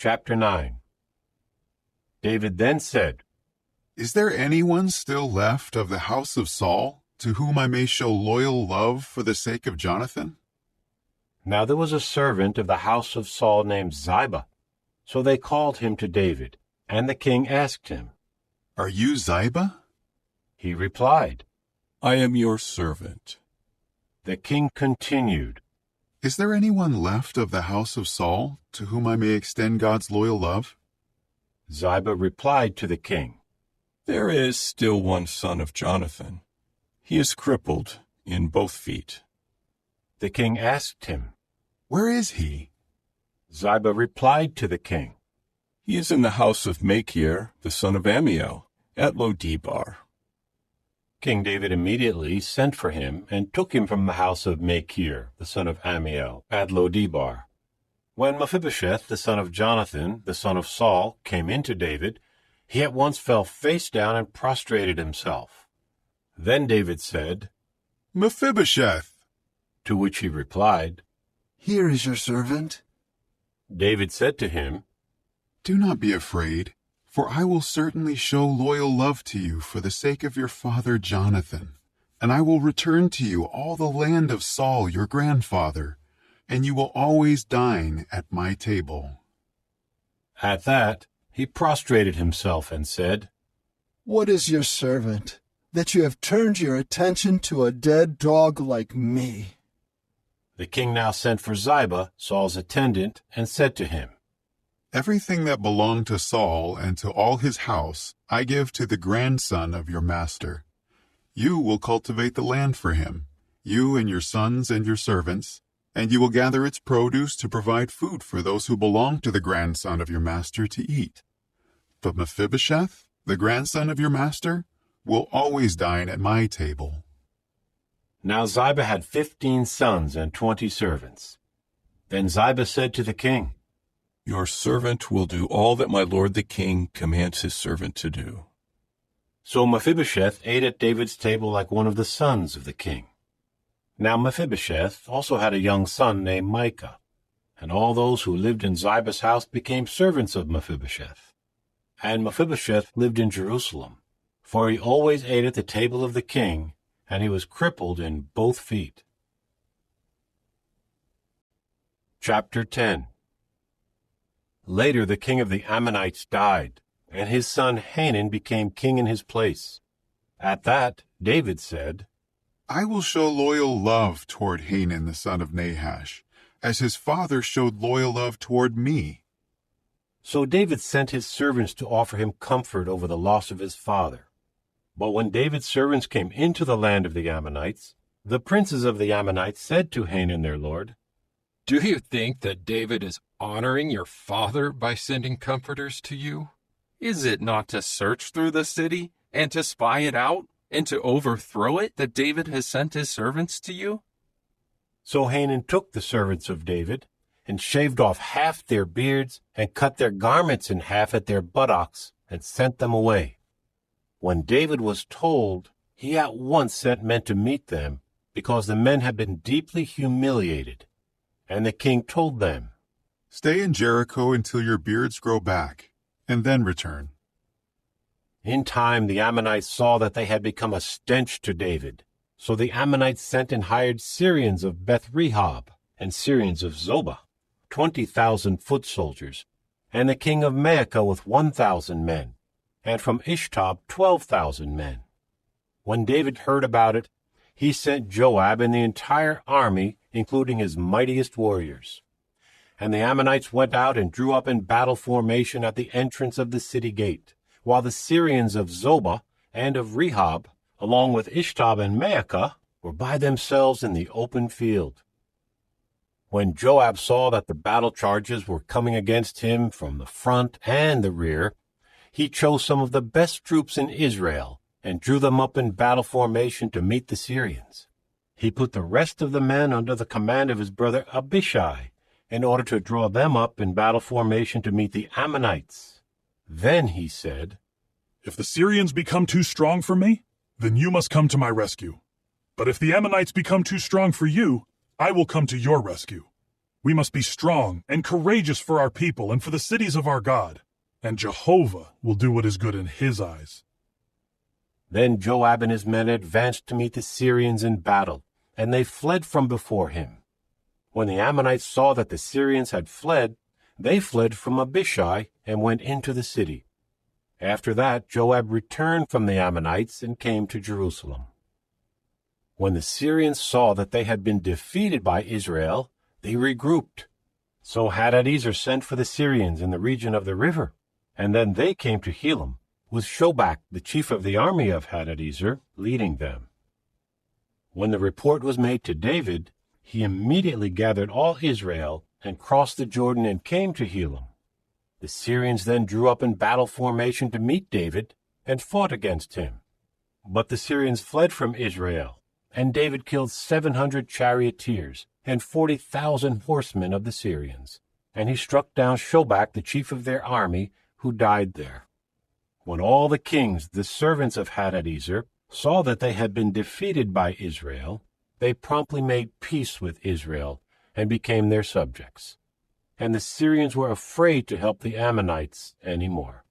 Chapter 9. David then said, Is there anyone still left of the house of Saul, to whom I may show loyal love for the sake of Jonathan? Now there was a servant of the house of Saul named Ziba. So they called him to David, and the king asked him. Are you Ziba? He replied, I am your servant. The king continued, Is there anyone left of the house of Saul, to whom I may extend God's loyal love? Ziba replied to the king, There is still one son of Jonathan. He is crippled in both feet. The king asked him. Where is he? Ziba replied to the king, He is in the house of Machir, the son of Ammiel, at Lo-debar. King David immediately sent for him and took him from the house of Machir, the son of Ammiel, at Lo-debar. When Mephibosheth, the son of Jonathan, the son of Saul, came in to David, he at once fell face down and prostrated himself. Then David said, Mephibosheth! To which he replied, Here is your servant. David said to him, Do not be afraid, for I will certainly show loyal love to you for the sake of your father Jonathan, and I will return to you all the land of Saul your grandfather, and you will always dine at my table. At that he prostrated himself and said, What is your servant, that you have turned your attention to a dead dog like me? The king now sent for Ziba, Saul's attendant, and said to him, Everything that belonged to Saul and to all his house I give to the grandson of your master. You will cultivate the land for him, you and your sons and your servants, and you will gather its produce to provide food for those who belong to the grandson of your master to eat. But Mephibosheth, the grandson of your master, will always dine at my table. Now Ziba had 15 sons and 20 servants. Then Ziba said to the king, Your servant will do all that my lord the king commands his servant to do. So Mephibosheth ate at David's table like one of the sons of the king. Now Mephibosheth also had a young son named Micah, and all those who lived in Ziba's house became servants of Mephibosheth. And Mephibosheth lived in Jerusalem, for he always ate at the table of the king, and he was crippled in both feet. Chapter 10. Later the king of the Ammonites died, and his son Hanun became king in his place. At that David said, I will show loyal love toward Hanun the son of Nahash, as his father showed loyal love toward me. So David sent his servants to offer him comfort over the loss of his father. But when David's servants came into the land of the Ammonites, the princes of the Ammonites said to Hanun their lord, Do you think that David is honoring your father by sending comforters to you? Is it not to search through the city and to spy it out and to overthrow it that David has sent his servants to you? So Hanun took the servants of David and shaved off half their beards and cut their garments in half at their buttocks and sent them away. When David was told, he at once sent men to meet them, because the men had been deeply humiliated. And the king told them, Stay in Jericho until your beards grow back, and then return. In time the Ammonites saw that they had become a stench to David. So the Ammonites sent and hired Syrians of Beth-rehob and Syrians of Zobah, 20,000 foot soldiers, and the king of Maacah with 1,000 men, and from Ishtob 12,000 men. When David heard about it, he sent Joab and the entire army, including his mightiest warriors. And the Ammonites went out and drew up in battle formation at the entrance of the city gate, while the Syrians of Zobah and of Rehob, along with Ishtob and Maacah, were by themselves in the open field. When Joab saw that the battle charges were coming against him from the front and the rear, he chose some of the best troops in Israel and drew them up in battle formation to meet the Syrians. He put the rest of the men under the command of his brother Abishai in order to draw them up in battle formation to meet the Ammonites. Then he said, If the Syrians become too strong for me, then you must come to my rescue. But if the Ammonites become too strong for you, I will come to your rescue. We must be strong and courageous for our people and for the cities of our God, and Jehovah will do what is good in his eyes." Then Joab and his men advanced to meet the Syrians in battle, and they fled from before him. When the Ammonites saw that the Syrians had fled, they fled from Abishai and went into the city. After that, Joab returned from the Ammonites and came to Jerusalem. When the Syrians saw that they had been defeated by Israel, they regrouped. So Hadadezer sent for the Syrians in the region of the river, and then they came to Helam, with Shobach, the chief of the army of Hadadezer, leading them. When the report was made to David, he immediately gathered all Israel and crossed the Jordan and came to Helam. The Syrians then drew up in battle formation to meet David and fought against him. But the Syrians fled from Israel, and David killed 700 charioteers and 40,000 horsemen of the Syrians, and he struck down Shobach, the chief of their army, who died there. When all the kings, the servants of Hadadezer, saw that they had been defeated by Israel, they promptly made peace with Israel and became their subjects. And the Syrians were afraid to help the Ammonites any more.